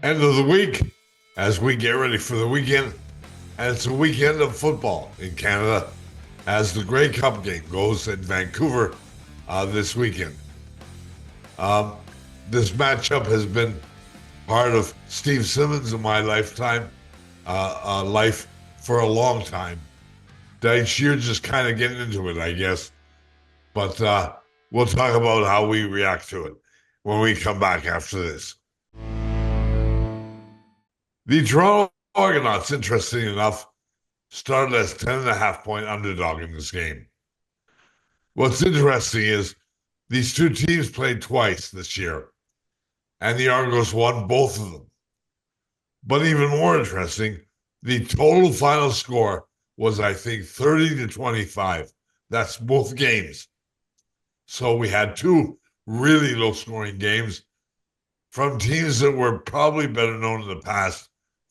End of the week as we get ready for the weekend. And it's a weekend of football in Canada as the Grey Cup game goes in Vancouver this weekend. Um, this matchup has been part of Steve Simmons in my life for a long time. Deitsch, you're just kind of getting into it, I guess. But we'll talk about how we react to it when we come back after this. The Toronto Argonauts, interesting enough, started as 10.5 point underdog in this game. What's interesting is these two teams played twice this year, and the Argos won both of them. But even more interesting, the total final score was, I think, 30-25. That's both games. So we had two really low scoring games from teams that were probably better known in the past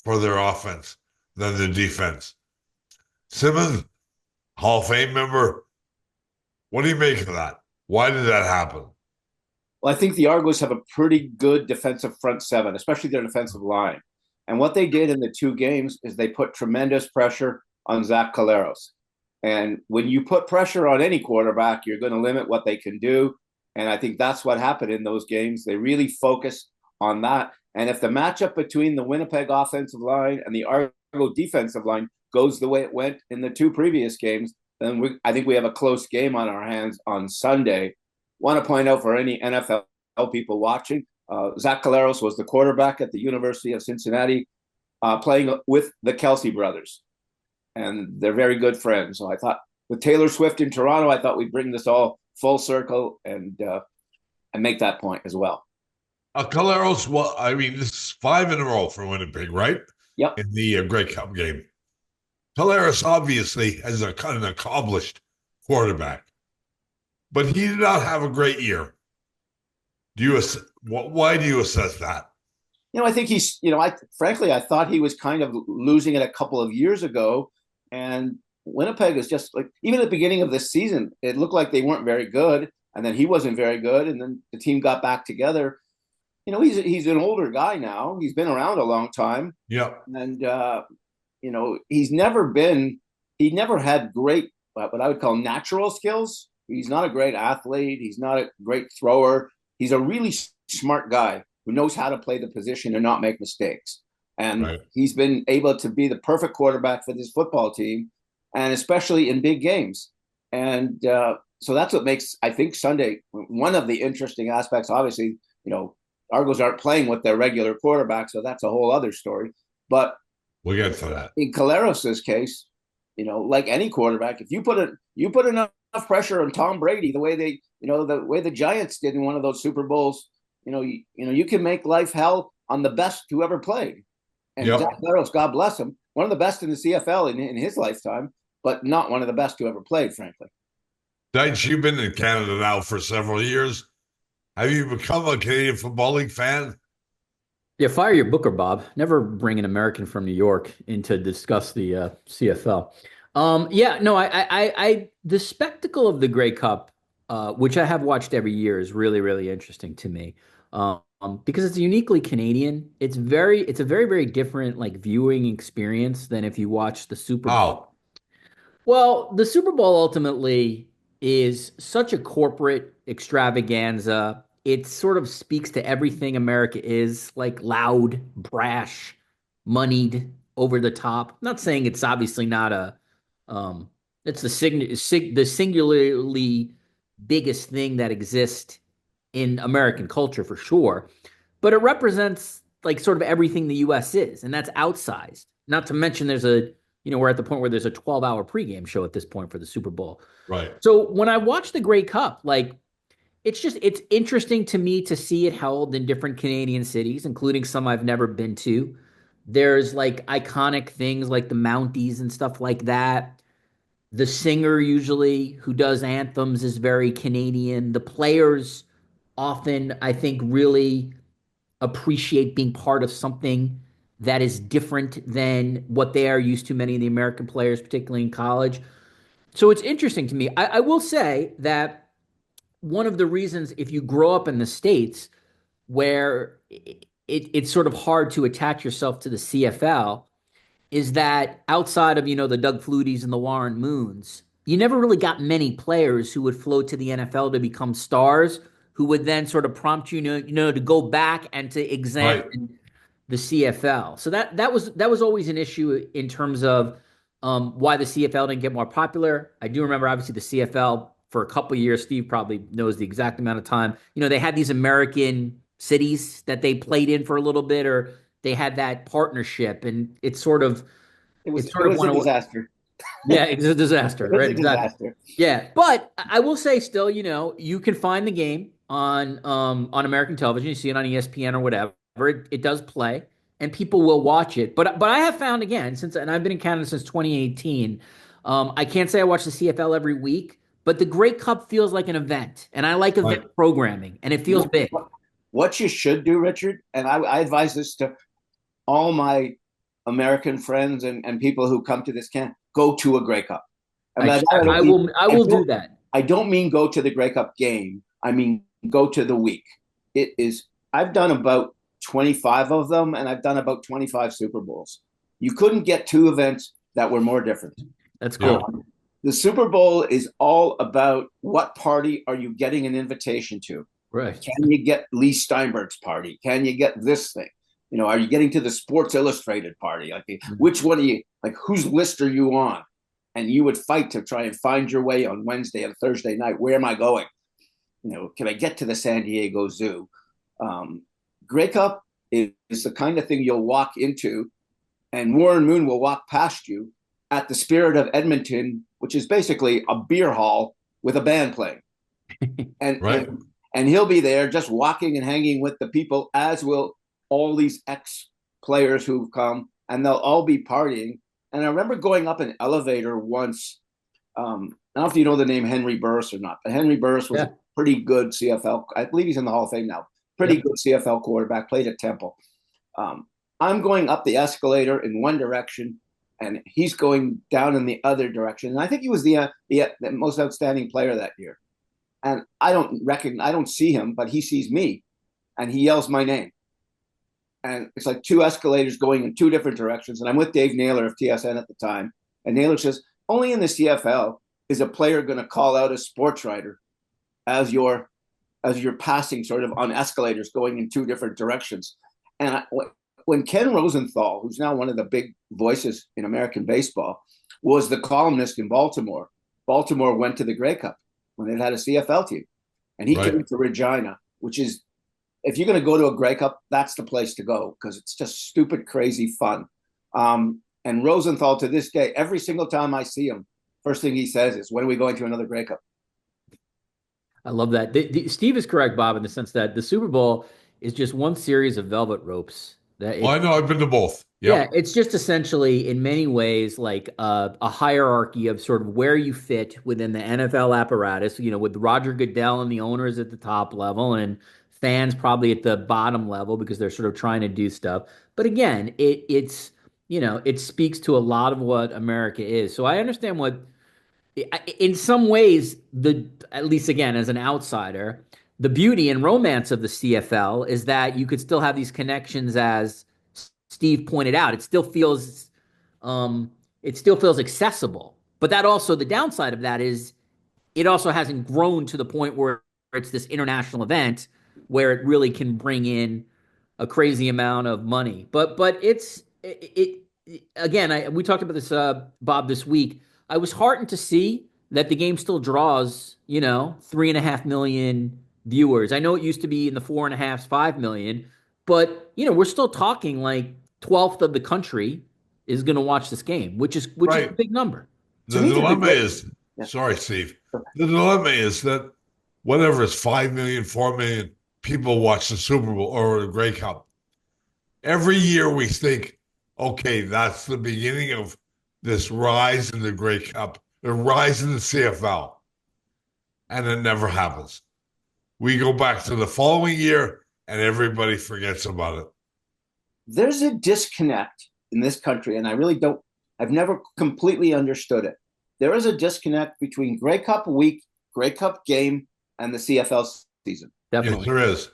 for their offense than their defense. Simmons, Hall of Fame member, what do you make of that? Why did that happen? Well, I think the Argos have a pretty good defensive front seven, especially their defensive line. And what they did in the two games is they put tremendous pressure on Zach Collaros. And when you put pressure on any quarterback, you're going to limit what they can do. And I think that's what happened in those games. They really focused on that. And if the matchup between the Winnipeg offensive line and the Argo defensive line goes the way it went in the two previous games, then I think we have a close game on our hands on Sunday. Want to point out for any NFL people watching, Zach Collaros was the quarterback at the University of Cincinnati, playing with the Kelsey brothers, and they're very good friends. So I thought with Taylor Swift in Toronto, I thought we'd bring this all full circle and make that point as well. Collaros, well, I mean, this is 5 in a row for Winnipeg, right? Yep. In the Grey Cup game. Collaros obviously is an accomplished quarterback, but he did not have a great year. Why do you assess that? I think frankly, I thought he was kind of losing it a couple of years ago. And Winnipeg is just like, even at the beginning of this season, it looked like they weren't very good. And then he wasn't very good. And then the team got back together. He's an older guy now. He's been around a long time. Yeah. And, he never had great, what I would call natural skills. He's not a great athlete. He's not a great thrower. He's a really smart guy who knows how to play the position and not make mistakes. And Right. he's been able to be the perfect quarterback for this football team, and especially in big games. And so that's what makes, I think, Sunday one of the interesting aspects. Obviously, Argos aren't playing with their regular quarterback, so that's a whole other story. But We'll get to that. in Collaros' case, like any quarterback, if you put enough pressure on Tom Brady, the way the Giants did in one of those Super Bowls, you can make life hell on the best who ever played. And Yep. Zach Collaros, God bless him, one of the best in the CFL in his lifetime, but not one of the best who ever played, frankly. Deitch, you've been in Canada now for several years. Have you become a Canadian Football League fan? Yeah, fire your booker, Bob. Never bring an American from New York in to discuss the CFL. Yeah, no, the spectacle of the Grey Cup, which I have watched every year, is really, really interesting to me. Because it's uniquely Canadian. It's a very, very different like viewing experience than if you watch the Super Bowl. How? Well, the Super Bowl ultimately is such a corporate extravaganza. It sort of speaks to everything America is, like loud, brash, moneyed, over the top. I'm not saying it's obviously not it's the singularly biggest thing that exists in American culture for sure, but it represents like sort of everything the US is, and that's outsized. Not to mention we're at the point where there's a 12-hour pregame show at this point for the Super Bowl. Right. So when I watch the Grey Cup, like it's interesting to me to see it held in different Canadian cities, including some I've never been to. There's like iconic things like the Mounties and stuff like that. The singer usually who does anthems is very Canadian. The players often, I think, really appreciate being part of something that is different than what they are used to, many of the American players, particularly in college. So it's interesting to me. I will say that one of the reasons, if you grow up in the States where it's sort of hard to attach yourself to the CFL is that outside of, the Doug Flutys and the Warren Moons, you never really got many players who would float to the NFL to become stars, who would then sort of prompt to go back and to Right. examine the CFL. So that was always an issue in terms of why the CFL didn't get more popular. I do remember, obviously, the CFL for a couple of years. Steve probably knows the exact amount of time. They had these American cities that they played in for a little bit, or they had that partnership, and it sort of It was went a away. disaster. Yeah, it's a disaster, It was right? a Exactly. disaster. Yeah, but I will say still, you can find the game on American television. You see it on ESPN or whatever. It does play, and people will watch it. But I have found again and I've been in Canada since 2018. I can't say I watch the CFL every week, but the Grey Cup feels like an event, and I like event Right. programming, and it feels big. What you should do, Richard, and I advise this to all my American friends and people who come to this camp, go to a Grey Cup. I will do that. I don't mean go to the Grey Cup game. I mean go to the week. It is. I've done about 25 of them, and I've done about 25 Super Bowls. You couldn't get two events that were more different. That's cool. The Super Bowl is all about what party are you getting an invitation to? Right. Can you get Lee Steinberg's party? Can you get this thing? Are you getting to the Sports Illustrated party? Which one are you, whose list are you on? And you would fight to try and find your way on Wednesday and Thursday night. Where am I going? Can I get to the San Diego Zoo? Grey Cup is the kind of thing you'll walk into, and Warren Moon will walk past you at the Spirit of Edmonton, which is basically a beer hall with a band playing. And, right. and he'll be there just walking and hanging with the people, as will all these ex-players who've come, and they'll all be partying. And I remember going up an elevator once. I don't know if you know the name Henry Burris or not, but Henry Burris was a pretty good CFL. I believe he's in the Hall of Fame now. Pretty good CFL quarterback, played at Temple. I'm going up the escalator in one direction, and he's going down in the other direction. And I think he was the most outstanding player that year. And I don't see him, but he sees me, and he yells my name. And it's like two escalators going in two different directions. And I'm with Dave Naylor of TSN at the time. And Naylor says, only in the CFL is a player going to call out a sports writer as you're passing sort of on escalators going in two different directions. And when Ken Rosenthal, who's now one of the big voices in American baseball, was the columnist in Baltimore went to the Grey Cup when it had a CFL team. And he came to Regina, which is, if you're going to go to a Grey Cup, that's the place to go because it's just stupid, crazy fun. And Rosenthal, to this day, every single time I see him, first thing he says is, when are we going to another Grey Cup? I love that. Steve is correct, Bob, in the sense that the Super Bowl is just one series of velvet ropes. I know. I've been to both. Yep. Yeah, it's just essentially, in many ways, like a hierarchy of sort of where you fit within the NFL apparatus, with Roger Goodell and the owners at the top level and fans probably at the bottom level because they're sort of trying to do stuff. But again, it speaks to a lot of what America is. So I understand in some ways, at least again, as an outsider, the beauty and romance of the CFL is that you could still have these connections, as Steve pointed out. It still feels accessible. But that also, the downside of that is it also hasn't grown to the point where it's this international event where it really can bring in a crazy amount of money. But it again, we talked about this, Bob, this week. I was heartened to see that the game still draws, 3.5 million viewers. I know it used to be in the 4.5, 5 million, but we're still talking like 12th of the country is going to watch this game, which is a big number. The dilemma is, sorry, Steve. The dilemma is that whatever is 5 million, 4 million people watch the Super Bowl or the Grey Cup. Every year we think, okay, that's the beginning of this rise in the Grey Cup, the rise in the CFL. And it never happens. We go back to the following year and everybody forgets about it. There's a disconnect in this country, and I've never completely understood it. There is a disconnect between Grey Cup week, Grey Cup game, and the CFL season. Yes, Definitely. there is.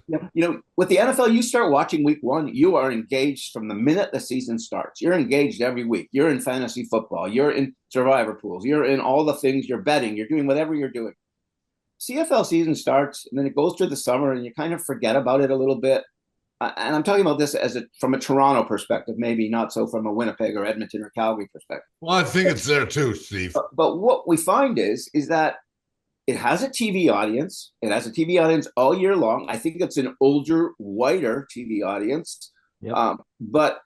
With the NFL, you start watching week one, you are engaged from the minute the season starts. You're engaged every week. You're in fantasy football. You're in survivor pools. You're in all the things. You're betting. You're doing whatever you're doing. CFL season starts, and then it goes through the summer, and you kind of forget about it a little bit. And I'm talking about this from a Toronto perspective, maybe not so from a Winnipeg or Edmonton or Calgary perspective. Well, I think it's there too, Steve. But what we find is that it has a TV audience. It has a TV audience all year long. I think it's an older, whiter TV audience. Yep. But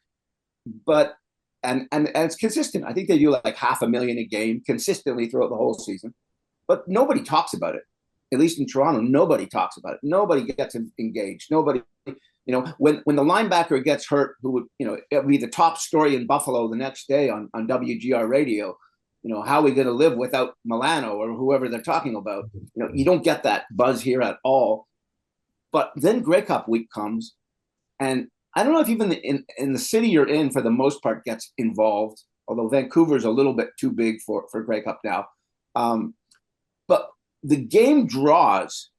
and it's consistent. I think they do like 500,000 a game consistently throughout the whole season. But nobody talks about it. At least in Toronto, nobody talks about it. Nobody gets engaged. Nobody, when the linebacker gets hurt, who would, it would be the top story in Buffalo the next day on WGR radio. How are we going to live without Milano or whoever they're talking about? You don't get that buzz here at all. But then Grey Cup week comes, and I don't know if even in the city you're in, for the most part, gets involved, although Vancouver's a little bit too big for Grey Cup now. But the game draws,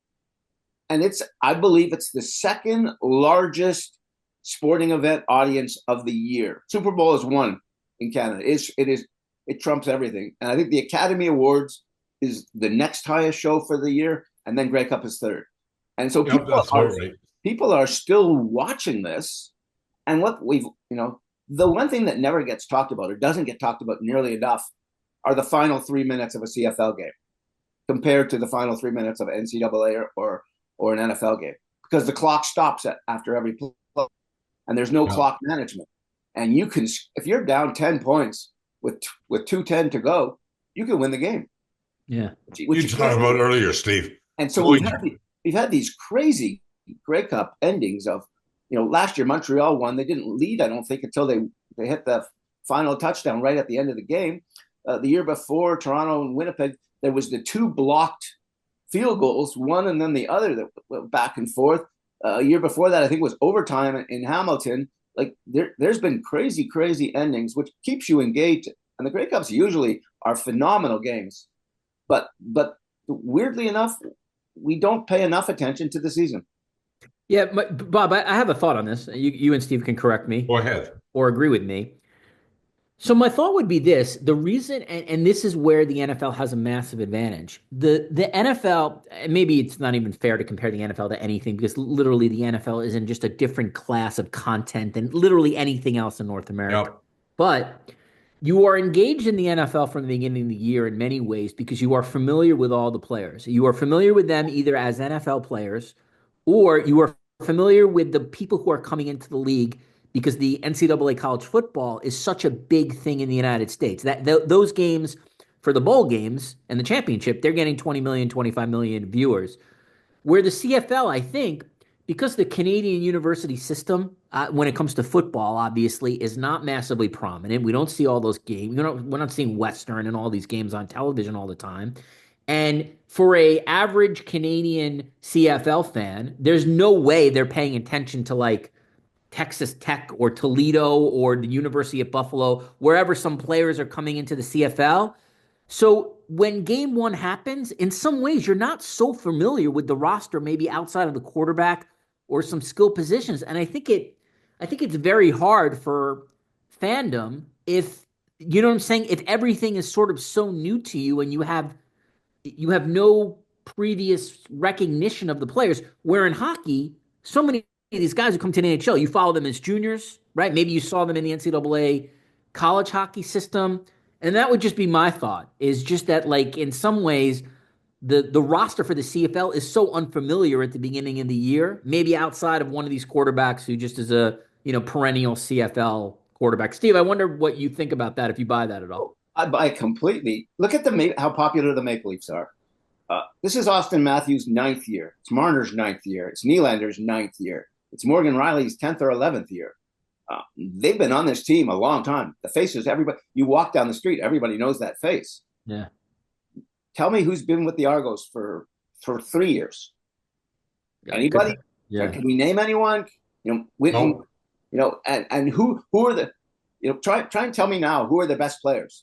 and I believe it's the second largest sporting event audience of the year. Super Bowl is one in Canada. It trumps everything. And I think the Academy Awards is the next highest show for the year, and then Grey Cup is third. And so people are still watching this. And what the one thing that never gets talked about or doesn't get talked about nearly enough are the final 3 minutes of a CFL game compared to the final 3 minutes of an NCAA or an NFL game, because the clock stops after every play, and there's no clock management. And you can, if you're down 10 points with 2:10 to go, you can win the game. Yeah, you talked about earlier, Steve. And so we've had these crazy Grey Cup endings of, last year Montreal won. They didn't lead, I don't think, until they hit the final touchdown right at the end of the game. The year before, Toronto and Winnipeg, there was the two blocked field goals, one and then the other, that went back and forth. A year before that, I think, was overtime in Hamilton. Like there's been crazy endings, which keeps you engaged. And the Grey Cups usually are phenomenal games, but weirdly enough, we don't pay enough attention to the season. Yeah, Bob, I have a thought on this. You and Steve can correct me. Go ahead. Or agree with me. So my thought would be this: the reason, and this is where the NFL has a massive advantage. The NFL, maybe it's not even fair to compare the NFL to anything, because literally the NFL is in just a different class of content than literally anything else in North America. Yep. But you are engaged in the NFL from the beginning of the year in many ways because you are familiar with all the players. You are familiar with them either as NFL players, or you are familiar with the people who are coming into the league, because the NCAA college football is such a big thing in the United States. Those games, for the bowl games and the championship, they're getting 20 million, 25 million viewers. Where the CFL, I think, because the Canadian university system, when it comes to football, obviously, is not massively prominent. We don't see all those games. We're not seeing Western and all these games on television all the time. And for a average Canadian CFL fan, there's no way they're paying attention to like Texas Tech or Toledo or the University of Buffalo, wherever some players are coming into the CFL. So when game one happens, in some ways, you're not so familiar with the roster, maybe outside of the quarterback or some skill positions. And I think it's very hard for fandom if, you know what I'm saying, if everything is sort of so new to you and you have no previous recognition of the players, where in hockey, so many these guys who come to the NHL, you follow them as juniors, right? Maybe you saw them in the NCAA college hockey system. And that would just be my thought, is just that, like, in some ways, the roster for the CFL is so unfamiliar at the beginning of the year, maybe outside of one of these quarterbacks who just is a, perennial CFL quarterback. Steve, I wonder what you think about that, if you buy that at all. I buy completely. Look at how popular the Maple Leafs are. This is Austin Matthews' 9th year. It's Marner's 9th year. It's Nylander's 9th year. It's Morgan Riley's 10th or 11th year. They've been on this team a long time. The faces, everybody, you walk down the street, everybody knows that face. Yeah. Tell me who's been with the Argos for 3 years. Yeah, anybody? Yeah. Can we name anyone? And who are the, try and tell me now, who are the best players?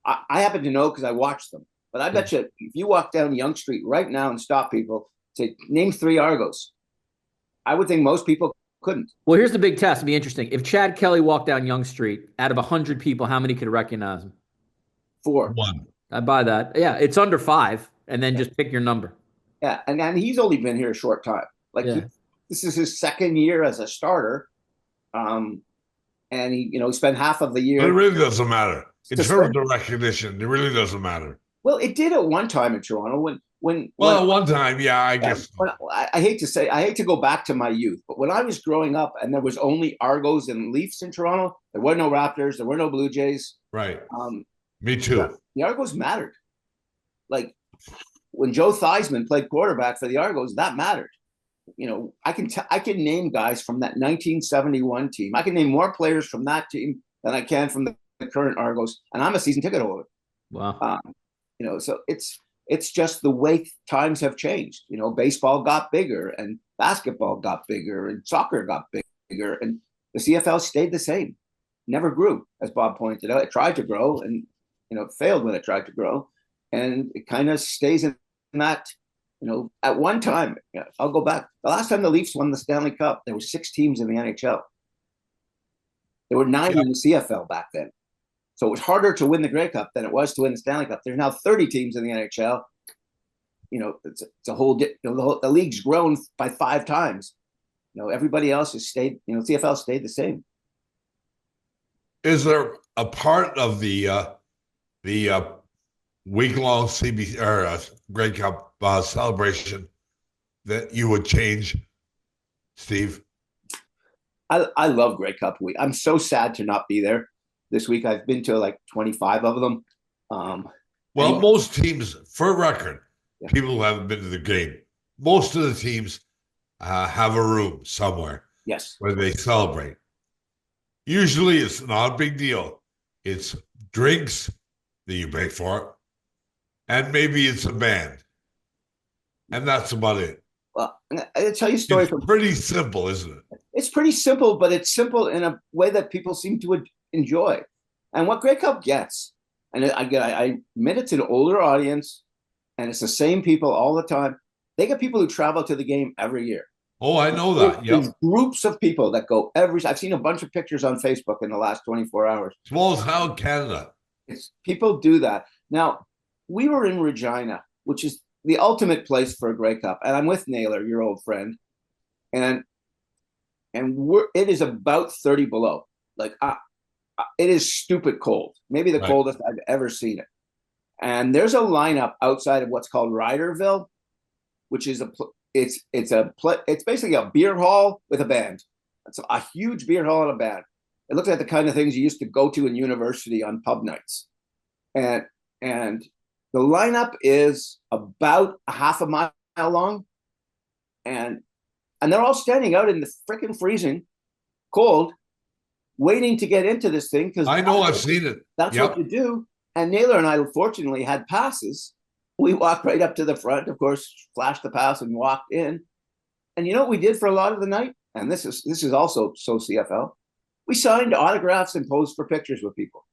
I happen to know because I watched them. But I bet you, if you walk down Yonge Street right now and stop people, say, name 3 Argos. I would think most people couldn't. Well, here's the big test. It'd be interesting. If Chad Kelly walked down Young Street, out of 100 people, how many could recognize him? 4. One. I buy that. Yeah, it's under 5, and then just pick your number. Yeah, and he's only been here a short time. Like Yeah. this is his second year as a starter, and he spent half of the But it year. really doesn't matter. In terms suspended. of recognition, it really doesn't matter. Well, it did at one time in Toronto Well, at one time, yeah, I guess. I hate to go back to my youth, but when I was growing up and there was only Argos and Leafs in Toronto, there were no Raptors, there were no Blue Jays. Right. Me too. The Argos mattered. Like when Joe Theismann played quarterback for the Argos, that mattered. I can name guys from that 1971 team. I can name more players from that team than I can from the current Argos, and I'm a season ticket holder. Wow. So it's just the way times have changed. Baseball got bigger and basketball got bigger and soccer got bigger, and the CFL stayed the same, never grew, as Bob pointed out. It tried to grow and it failed when it tried to grow, and it kind of stays in that. At one time, I'll go back. The last time the Leafs won the Stanley Cup, there were 6 teams in the NHL. There were 9 in the CFL back then. So it was harder to win the Grey Cup than it was to win the Stanley Cup. There's now 30 teams in the NHL. It's a whole. The league's grown by 5 times. Everybody else has stayed. CFL stayed the same. Is there a part of the week-long CB or Grey Cup celebration that you would change, Steve? I love Grey Cup week. I'm so sad to not be there this week. I've been to like 25 of them. Well, most teams, for record, Yeah. people who haven't been to the game, most of the teams have a room somewhere Yes. where they celebrate. Usually it's not a big deal. It's drinks that you pay for, and maybe it's a band. And that's about it. Well, I'll tell you a story It's pretty simple, isn't it? It's pretty simple, but it's simple in a way that people seem to enjoy. And what Grey Cup gets, and I admit it's an older audience, and it's the same people all the time. They get people who travel to the game every year. Oh, I know that. Yep. There's groups of people that go I've seen a bunch of pictures on Facebook in the last 24 hours. As well as how Canada. People do that. Now, we were in Regina, which is the ultimate place for a Grey Cup, and I'm with Naylor, your old friend, and it is about 30 below. Like it is stupid cold, maybe the coldest I've ever seen it. And there's a lineup outside of what's called Ryderville, which is it's basically a beer hall with a band. It's a huge beer hall and a band. It looks like the kind of things you used to go to in university on pub nights. And the lineup is about a half a mile long, and they're all standing out in the freaking freezing cold, waiting to get into this thing because I know I've seen it. That's what you do. And Naylor and I fortunately had passes. We walked right up to the front, of course, flashed the pass and walked in. And you know what we did for a lot of the night? And this is also so CFL. We signed autographs and posed for pictures with people,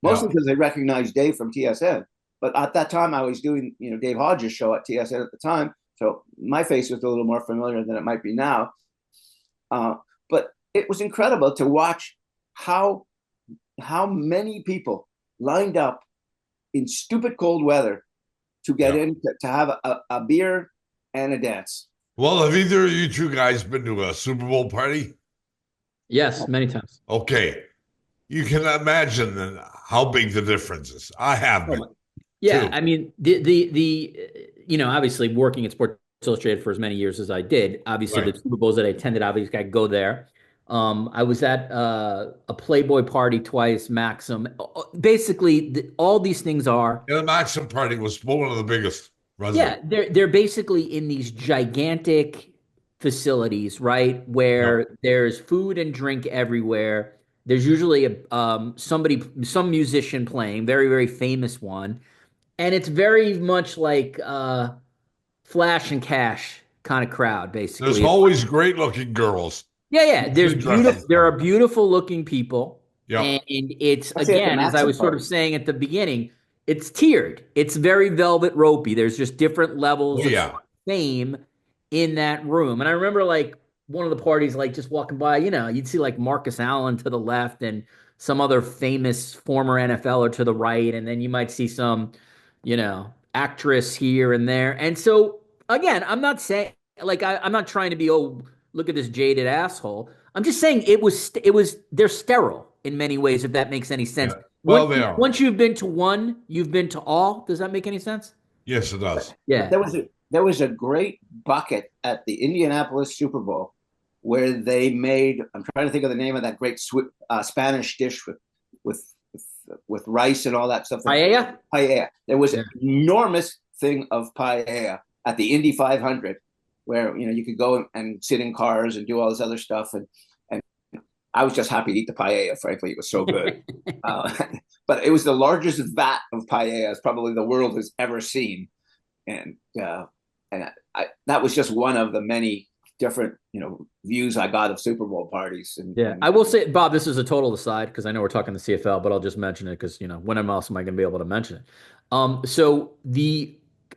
mostly because they recognized Dave from TSN. But at that time, I was doing Dave Hodges' show at TSN at the time, so my face was a little more familiar than it might be now. But it was incredible to watch how many people lined up in stupid cold weather to get in to have a beer and a dance. Well, have either of you two guys been to a Super Bowl party? Yes, many times. Okay. You can imagine then how big the difference is. I have been. Yeah, too. I mean the obviously working at Sports Illustrated for as many years as I did, obviously the Super Bowls that I attended, obviously I go there. I was at a Playboy party twice, Maxim. Basically, all these things are. Yeah, the Maxim party was one of the biggest. Yeah, they're basically in these gigantic facilities, right, where there's food and drink everywhere. There's usually some musician playing, very, very famous one. And it's very much like flash and cash kind of crowd, basically. There's always great looking girls. Yeah. There are beautiful looking people. Yeah. And it's, again, as I was sort of saying at the beginning, it's tiered. It's very velvet ropey. There's just different levels. Yeah. fame in that room. And I remember like one of the parties, like just walking by, you'd see like Marcus Allen to the left and some other famous former NFLer to the right. And then you might see some, actress here and there. And so again, I'm not saying like I'm not trying to be, oh, look at this jaded asshole. I'm just saying they're sterile in many ways, if that makes any sense. Yeah. Well, they are. Once you've been to one, you've been to all. Does that make any sense? Yes, it does. Yeah. There was a great bucket at the Indianapolis Super Bowl where they made. I'm trying to think of the name of that great Spanish dish with rice and all that stuff. Paella? Paella. There was an enormous thing of paella at the Indy 500 where you could go and sit in cars and do all this other stuff, and I was just happy to eat the paella. Frankly, it was so good. But it was the largest vat of paellas probably the world has ever seen, and that was just one of the many different views I got of Super Bowl parties. And I will say, Bob, this is a total aside because I know we're talking the CFL, but I'll just mention it because when else am I going to be able to mention it? So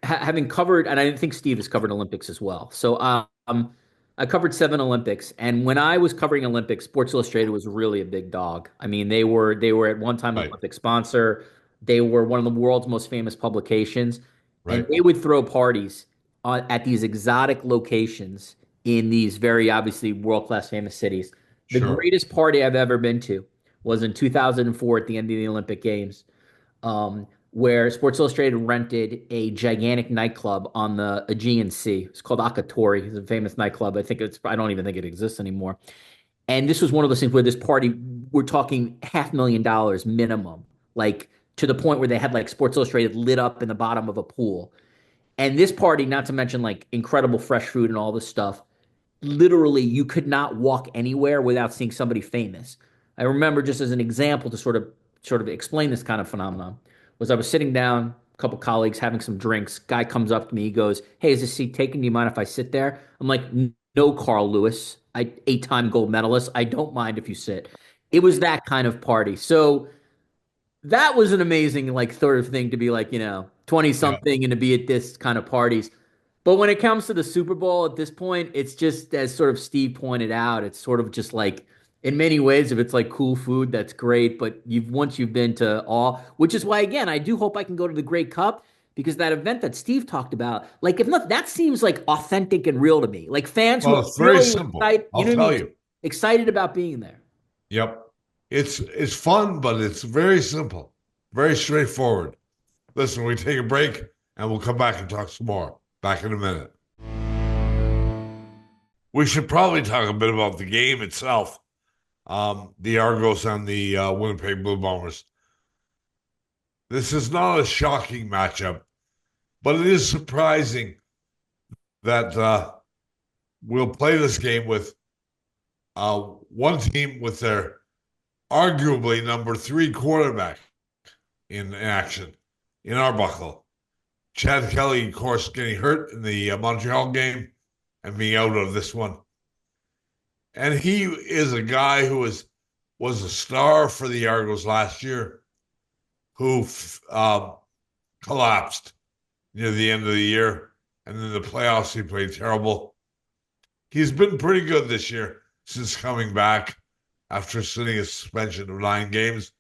having covered, and I think Steve has covered Olympics as well. So I covered 7 Olympics, and when I was covering Olympics, Sports Illustrated was really a big dog. I mean, they were at one time an Olympic sponsor. They were one of the world's most famous publications, and they would throw parties at these exotic locations in these very obviously world-class famous cities. The greatest party I've ever been to was in 2004 at the end of the Olympic Games, where Sports Illustrated rented a gigantic nightclub on the Aegean Sea. It's called Akatori. It's a famous nightclub. I don't even think it exists anymore. And this was one of those things where this party, we're talking $500,000 minimum, like to the point where they had like Sports Illustrated lit up in the bottom of a pool. And this party, not to mention like incredible fresh food and all this stuff, literally you could not walk anywhere without seeing somebody famous. I remember, just as an example to sort of explain this kind of phenomenon, was I was sitting down, a couple colleagues having some drinks. Guy comes up to me, he goes, "Hey, is this seat taken? Do you mind if I sit there?" I'm like, "No, Carl Lewis, 8-time gold medalist. I don't mind if you sit." It was that kind of party. So that was an amazing like sort of thing to be like, 20 something and to be at this kind of parties. But when it comes to the Super Bowl at this point, it's just, as sort of Steve pointed out, it's sort of just like, in many ways, if it's like cool food, that's great. But once you've been to all, which is why, again, I do hope I can go to the Grey Cup, because that event that Steve talked about, like, if not, that seems like authentic and real to me. Like fans who are it's very really simple. excited, I'll tell you, excited about being there. Yep. It's fun, but it's very simple, very straightforward. Listen, we take a break and we'll come back and talk some more. Back in a minute. We should probably talk a bit about the game itself. The Argos and the Winnipeg Blue Bombers. This is not a shocking matchup, but it is surprising that we'll play this game with one team with their arguably number 3 quarterback in action in Arbuckle. Chad Kelly, of course, getting hurt in the Montreal game and being out of this one. And he is a guy who was a star for the Argos last year, who collapsed near the end of the year. And in the playoffs, he played terrible. He's been pretty good this year since coming back after sitting a suspension of 9 games.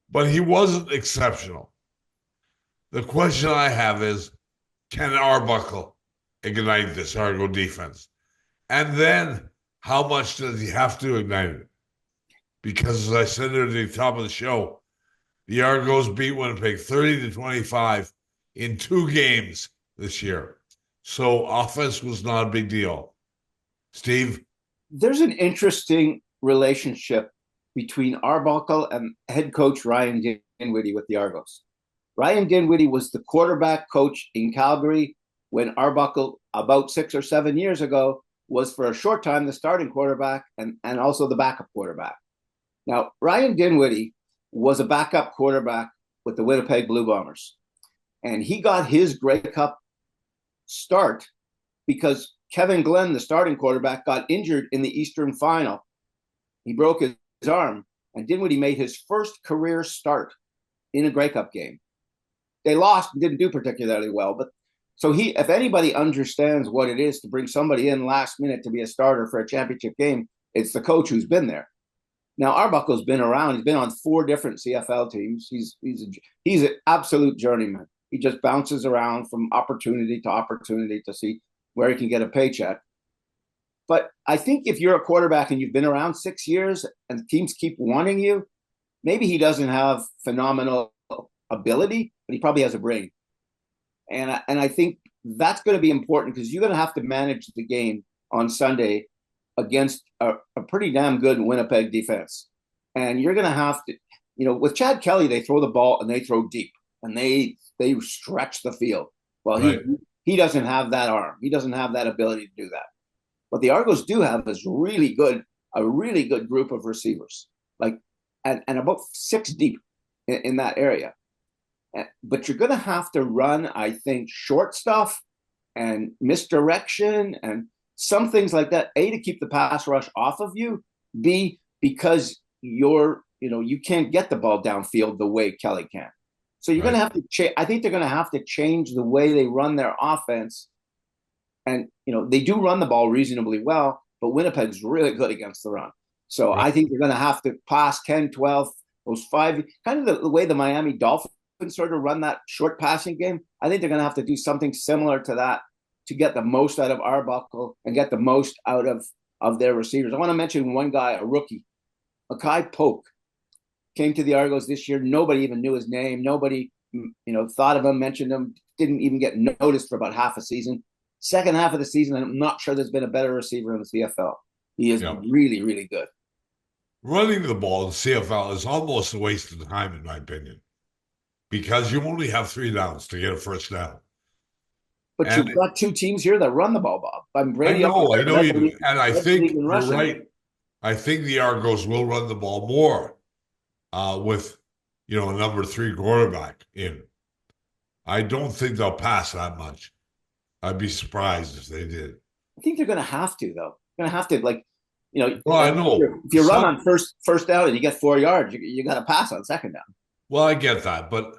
But he wasn't exceptional. The question I have is, can Arbuckle ignite this Argo defense? And then, how much does he have to ignite it? Because, as I said at the top of the show, the Argos beat Winnipeg 30-25 in 2 games this year. So offense was not a big deal. Steve? There's an interesting relationship between Arbuckle and head coach Ryan Dinwiddie with the Argos. Ryan Dinwiddie was the quarterback coach in Calgary when Arbuckle, about 6 or 7 years ago, was for a short time the starting quarterback and also the backup quarterback. Now, Ryan Dinwiddie was a backup quarterback with the Winnipeg Blue Bombers. And he got his Grey Cup start because Kevin Glenn, the starting quarterback, got injured in the Eastern Final. He broke his arm, and Dinwiddie made his first career start in a Grey Cup game. They lost and didn't do particularly well, but So if anybody understands what it is to bring somebody in last minute to be a starter for a championship game, it's the coach who's been there. Now Arbuckle's been around. He's been on 4 different CFL teams. He's an absolute journeyman. He just bounces around from opportunity to opportunity to see where he can get a paycheck. But I think if you're a quarterback and you've been around 6 years and teams keep wanting you, maybe he doesn't have phenomenal ability, but he probably has a brain. And I think that's going to be important because you're going to have to manage the game on Sunday against a pretty damn good Winnipeg defense. And you're going to have to, with Chad Kelly, they throw the ball and they throw deep and they stretch the field. Well, right. He doesn't have that arm. He doesn't have that ability to do that. What the Argos do have is a really good group of receivers, and about 6 deep in that area. But you're going to have to run, I think, short stuff and misdirection and some things like that. A, to keep the pass rush off of you. B, because you can't get the ball downfield the way Kelly can. So you're going to have to I think they're going to have to change the way they run their offense. And, they do run the ball reasonably well, but Winnipeg's really good against the run. So I think they're going to have to pass 10, 12, those 5, kind of the way the Miami Dolphins sort of run that short passing game. I think they're going to have to do something similar to that to get the most out of Arbuckle and get the most out of their receivers. I want to mention one guy, a rookie, Makai Polk, came to the Argos this year. Nobody even knew his name. Nobody, thought of him, mentioned him, didn't even get noticed for about half a season. Second half of the season, I'm not sure there's been a better receiver in the CFL. He is really, really good. Running the ball in the CFL is almost a waste of time, in my opinion, because you only have 3 downs to get a first down. But you've got 2 teams here that run the ball, Bob. I know you do. And I think you're right. I think the Argos will run the ball more with, a number 3 quarterback in. I don't think they'll pass that much. I'd be surprised if they did. I think they're going to have to, though. They're going to have to, Well, I know. If you run on first down and you get 4 yards, you got to pass on second down. Well, I get that. But,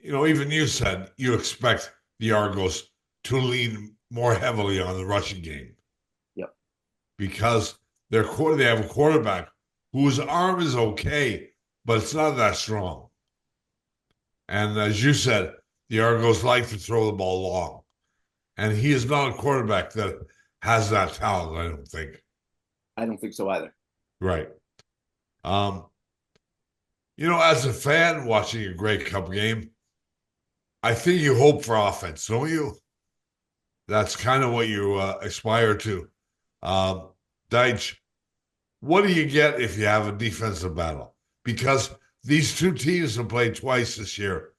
even you said you expect the Argos to lean more heavily on the rushing game. Yep. Because they have a quarterback whose arm is okay, but it's not that strong. And as you said, the Argos like to throw the ball long. And he is not a quarterback that has that talent, I don't think. I don't think so either. Right. As a fan watching a Grey Cup game, I think you hope for offense, don't you? That's kind of what you aspire to. Deitsch, what do you get if you have a defensive battle? Because these 2 teams have played twice this year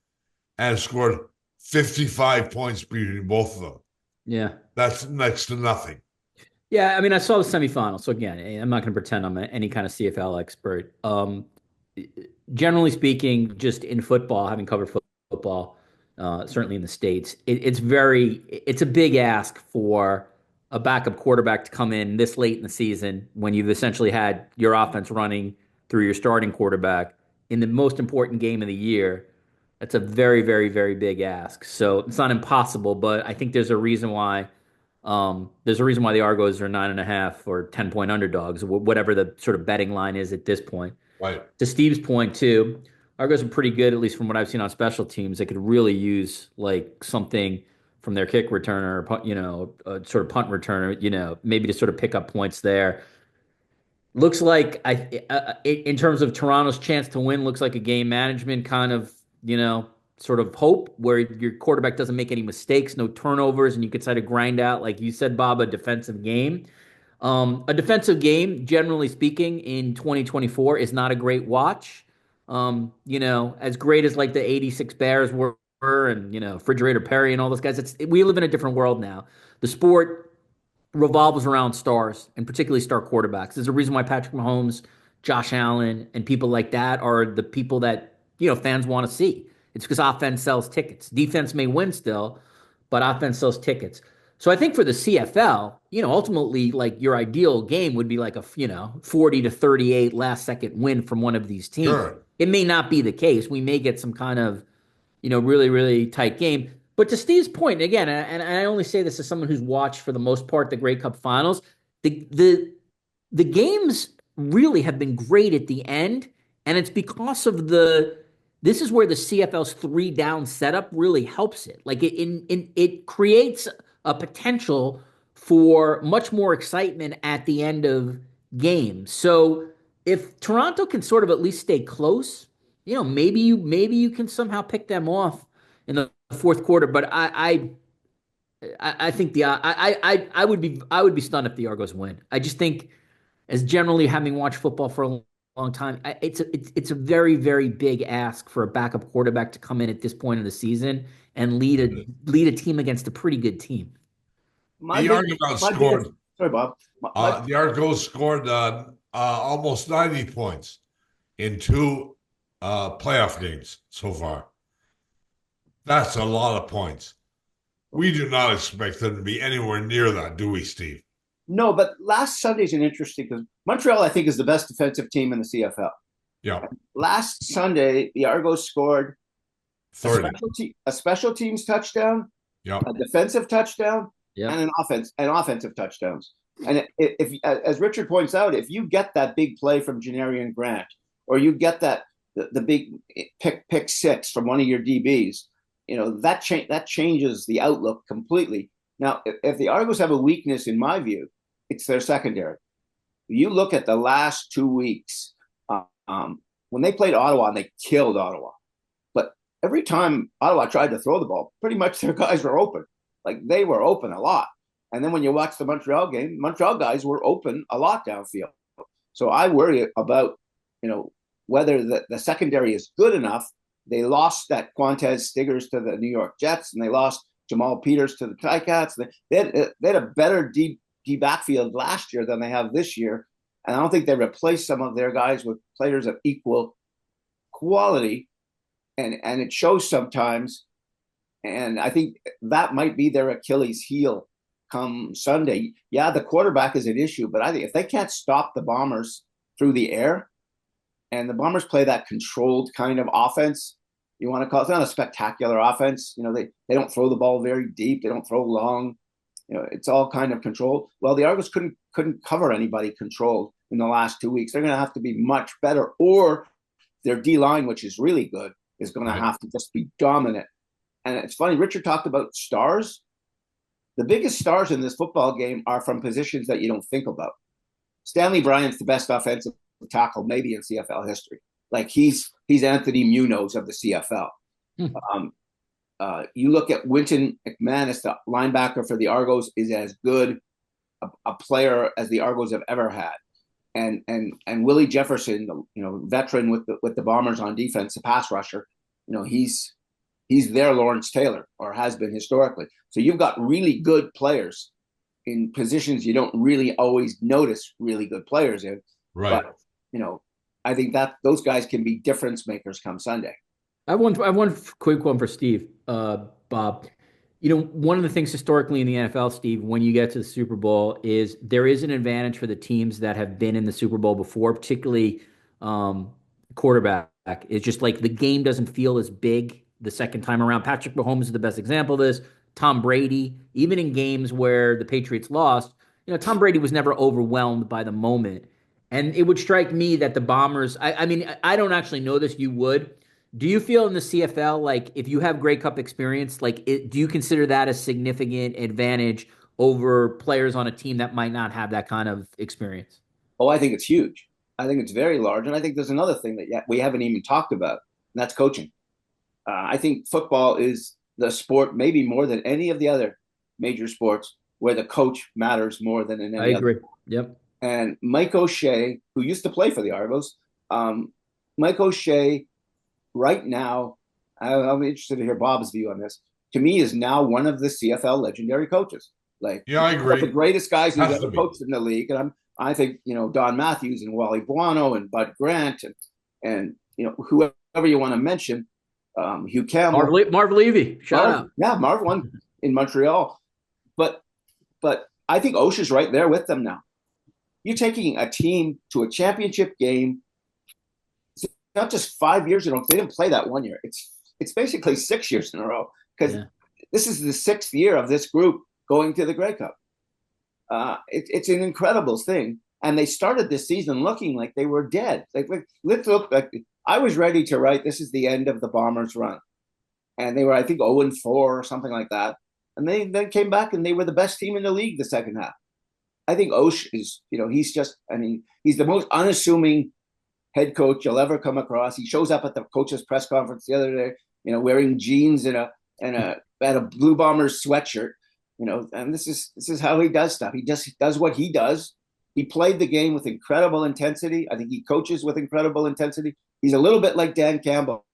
and scored 55 points between both of them. Yeah. That's next to nothing. Yeah, I mean, I saw the semifinals. So again, I'm not going to pretend I'm any kind of CFL expert. Generally speaking, just in football, having covered football, certainly in the States, it's a big ask for a backup quarterback to come in this late in the season when you've essentially had your offense running through your starting quarterback in the most important game of the year. That's a very, very, very big ask. So it's not impossible, but I think there's a reason why the Argos are 9.5 or 10-point underdogs, whatever the sort of betting line is at this point. Right. To Steve's point too, Argos are pretty good, at least from what I've seen on special teams. They could really use something from their kick returner, a sort of punt returner, maybe to sort of pick up points there. Looks like in terms of Toronto's chance to win, looks like a game management kind of, sort of hope where your quarterback doesn't make any mistakes, no turnovers, and you could try to grind out, like you said, Bob, a defensive game. A defensive game, generally speaking, in 2024 is not a great watch. As great as the 86 Bears were and, Refrigerator Perry and all those guys, we live in a different world now. The sport revolves around stars and particularly star quarterbacks. There's a reason why Patrick Mahomes, Josh Allen, and people like that are the people that, fans want to see. It's because offense sells tickets. Defense may win still, but offense sells tickets. So I think for the CFL, ultimately, your ideal game would be a 40-38 last second win from one of these teams. Sure. It may not be the case. We may get some kind of, really, really tight game. But to Steve's point, again, and I only say this as someone who's watched for the most part the Grey Cup finals, the games really have been great at the end, and it's because of the this is where the CFL's three down setup really helps it. Like it creates a potential for much more excitement at the end of games. So if Toronto can sort of at least stay close, maybe you can somehow pick them off in the fourth quarter. But I think I would be stunned if the Argos win. I just think, as generally having watched football for a long time, it's a very very big ask for a backup quarterback to come in at this point of the season and lead a team against a pretty good team. My The big, Argonauts my biggest, scored. sorry, Bob. The Argos scored almost 90 points in two playoff games so far. That's a lot of points. We do not expect them to be anywhere near that, do we, Steve? No, but last Sunday's an interesting because Montreal, I think, is the best defensive team in the CFL. Yeah, Last Sunday, the Argos scored a 30. special teams touchdown, Yeah, a defensive touchdown, Yeah. and an offensive touchdowns. And if, as Richard points out, if you get that big play from Janarian Grant, or you get the big pick six from one of your DBs, that changes the outlook completely. Now, if the Argos have a weakness, in my view, it's their secondary. You look at the last 2 weeks when they played Ottawa, and they killed Ottawa. But every time Ottawa tried to throw the ball, pretty much their guys were open. Like, they were open a lot. And then when you watch the Montreal game, Montreal guys were open a lot downfield. So I worry about, whether the secondary is good enough. They lost that Quantez Stiggers to the New York Jets, and they lost Jamal Peters to the Ticats. They had a better D backfield last year than they have this year. And I don't think they replaced some of their guys with players of equal quality. And it shows sometimes. And I think that might be their Achilles heel come Sunday. Yeah, the quarterback is an issue, but I think if they can't stop the Bombers through the air, and the Bombers play that controlled kind of offense, you want to call it, it's not a spectacular offense. They don't throw the ball very deep. They don't throw long. It's all kind of controlled. Well, the Argos couldn't cover anybody controlled in the last 2 weeks. They're going to have to be much better, or their D line, which is really good, is going to have to just be dominant. And it's funny, Richard talked about stars. The biggest stars in this football game are from positions that you don't think about. Stanley Bryant's the best offensive tackle maybe in CFL history. Like, he's Anthony Munoz of the CFL. You look at Winton McManus, the linebacker for the Argos, is as good a player as the Argos have ever had. And Willie Jefferson, veteran with the Bombers on defense, the pass rusher, he's their Lawrence Taylor, or has been historically. So you've got really good players in positions you don't really always notice really good players in. right. But, I think that those guys can be difference makers come Sunday. I have one quick one for Steve, Bob. One of the things historically in the NFL, Steve, when you get to the Super Bowl, is there is an advantage for the teams that have been in the Super Bowl before, particularly quarterback. It's just like the game doesn't feel as big the second time around. Patrick Mahomes is the best example of this. Tom Brady, even in games where the Patriots lost, Tom Brady was never overwhelmed by the moment. And it would strike me that the Bombers, I mean, I don't actually know this, you would. Do you feel in the CFL, like, if you have Grey Cup experience, like, do you consider that a significant advantage over players on a team that might not have that kind of experience? Oh, I think it's huge. I think it's very large. And I think there's another thing that we haven't even talked about, and that's coaching. I think football is the sport, maybe more than any of the other major sports, where the coach matters more than in any other. I agree. Yep. And Mike O'Shea, who used to play for the Argos, Mike O'Shea, right now, I'm interested to hear Bob's view on this. To me, is now one of the CFL legendary coaches. Like, Yeah, I agree. the greatest guys who's Has to ever be. coached in the league. And I think Don Matthews and Wally Buono and Bud Grant and whoever you want to mention, Hugh Campbell, Marv Levy, shout out. Yeah, Marv won in Montreal, but I think O'Shea's right there with them now. You're taking a team to a championship game. It's not just 5 years in a row. They didn't play that 1 year. It's basically 6 years in a row, because this is the 6th year of this group going to the Grey Cup. It's an incredible thing. And they started this season looking like they were dead. Like, let's look like I was ready to write, this is the end of the Bombers' run. And they were, I think, 0-4 or something like that. And they then came back and they were the best team in the league the second half. I think Osh is, he's just, he's the most unassuming head coach you'll ever come across. He shows up at the coach's press conference the other day, wearing jeans and a Blue Bombers sweatshirt, and this is how he does stuff. He just does what he does. He played the game with incredible intensity. I think he coaches with incredible intensity. He's a little bit like Dan Campbell,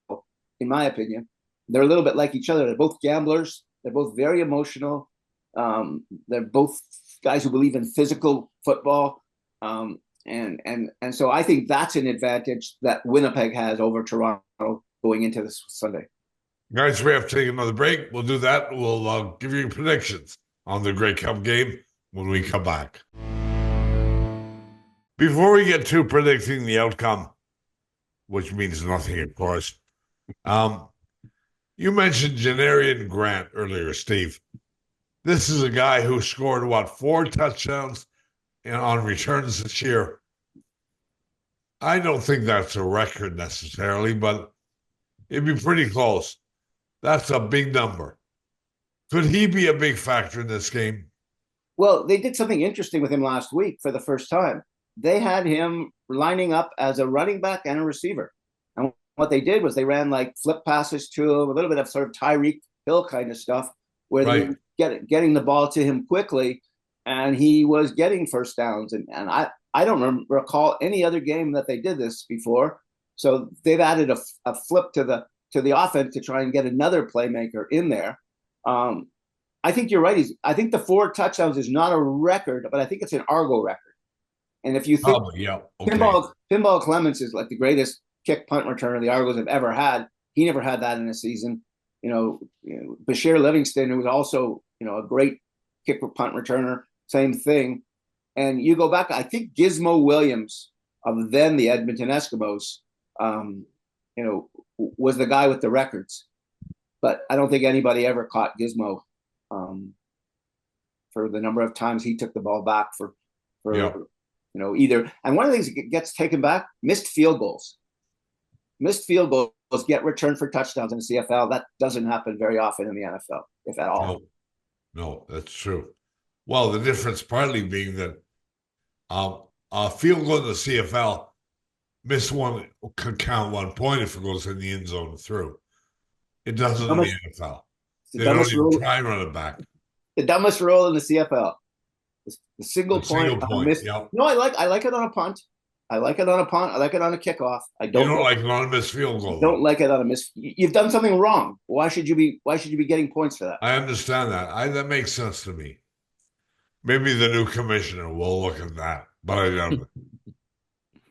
in my opinion. They're a little bit like each other. They're both gamblers. They're both very emotional. They're both guys who believe in physical football. And so I think that's an advantage that Winnipeg has over Toronto going into this Sunday. Guys, we have to take another break. We'll do that. We'll give you predictions on the Grey Cup game when we come back. Before we get to predicting the outcome, which means nothing, of course, you mentioned Janarian Grant earlier, Steve. This is a guy who scored, 4 touchdowns on returns this year. I don't think that's a record necessarily, but it'd be pretty close. That's a big number. Could he be a big factor in this game? Well, they did something interesting with him last week for the first time. They had him lining up as a running back and a receiver. And what they did was they ran like flip passes to him, a little bit of sort of Tyreek Hill kind of stuff, where they were getting the ball to him quickly, and he was getting first downs. And I don't recall any other game that they did this before. So they've added a flip to the offense to try and get another playmaker in there. I think you're right. I think the 4 touchdowns is not a record, but I think it's an Argo record. And if you think Pinball Clements is like the greatest kick punt returner the Argos have ever had, he never had that in a season. Bashir Livingston, who was also a great kick punt returner, same thing. And you go back, I think Gizmo Williams of then the Edmonton Eskimos, was the guy with the records. But I don't think anybody ever caught Gizmo for the number of times he took the ball back for either. And one of the things that gets taken back, missed field goals. Missed field goals get returned for touchdowns in the CFL. That doesn't happen very often in the NFL, if at all. No, that's true. Well, the difference partly being that a field goal in the CFL, miss one could count 1 point if it goes in the end zone through. It doesn't in the NFL. They don't even try and run it back. The dumbest rule in the CFL. The single point. Yep. No, I like it on a punt. I like it on a punt. I like it on a kickoff. You don't like it on a missed field goal. Don't like it on a miss. You've done something wrong. Why should you be getting points for that? I understand that. That makes sense to me. Maybe the new commissioner will look at that, but I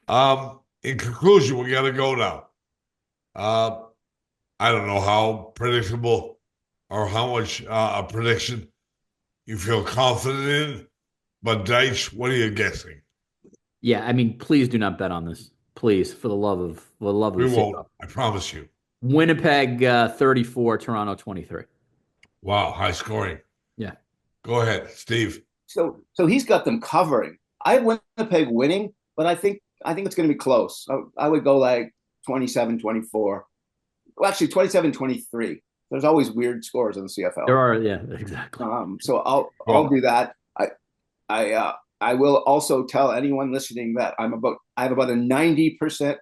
don't. In conclusion, we got to go now. I don't know how predictable or how much a prediction you feel confident in, but Deitsch, what are you guessing? Yeah, please do not bet on this. Please, for the love of we won't. I promise you. Winnipeg 34, Toronto 23. Wow, high scoring. Yeah. Go ahead, Steve. So he's got them covering. I have Winnipeg winning, but I think it's going to be close. I would go like 27-24. Well, actually 27-23. There's always weird scores in the CFL. There are, yeah, exactly. So I'll do that. I will also tell anyone listening that I have about a 90%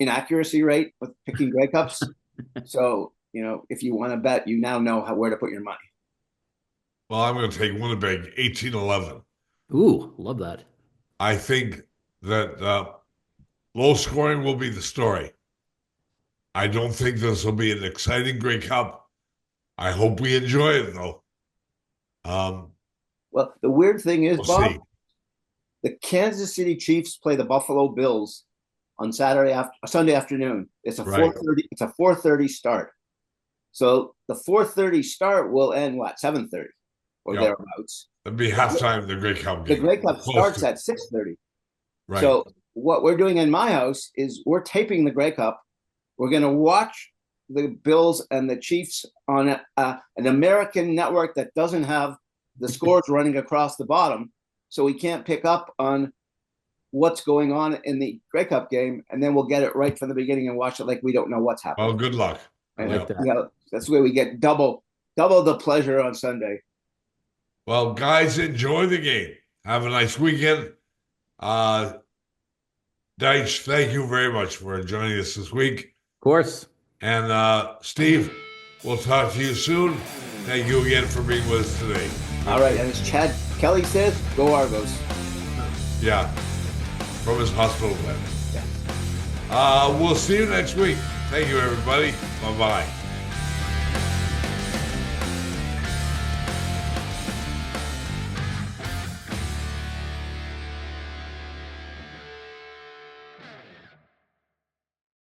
inaccuracy rate with picking Grey Cups. So, if you want to bet, you now know where to put your money. Well, I'm going to take Winnipeg 18-11. Ooh, love that. I think that low scoring will be the story. I don't think this will be an exciting Grey Cup. I hope we enjoy it, though. Well, the weird thing is, Bob, see. The Kansas City Chiefs play the Buffalo Bills on Sunday afternoon. It's a 4:30. It's a 4:30 start. So the 4:30 start will end 7:30 or thereabouts. It'll be halftime of the Grey Cup game. The Grey Cup starts at 6:30. Right. So what we're doing in my house is we're taping the Grey Cup. We're going to watch the Bills and the Chiefs on an American network that doesn't have the scores running across the bottom, so we can't pick up on what's going on in the Grey Cup game, and then we'll get it right from the beginning and watch it like we don't know what's happening. Well, good luck. And like that. yeah, that's the way we get double the pleasure on Sunday. Well, guys, enjoy the game. Have a nice weekend. Deitch, thank you very much for joining us this week. Of course. And Steve, we'll talk to you soon. Thank you again for being with us today. All right, and as Chad Kelly says, go Argos. Yeah, from his hospital bed. Yeah. We'll see you next week. Thank you, everybody. Bye-bye.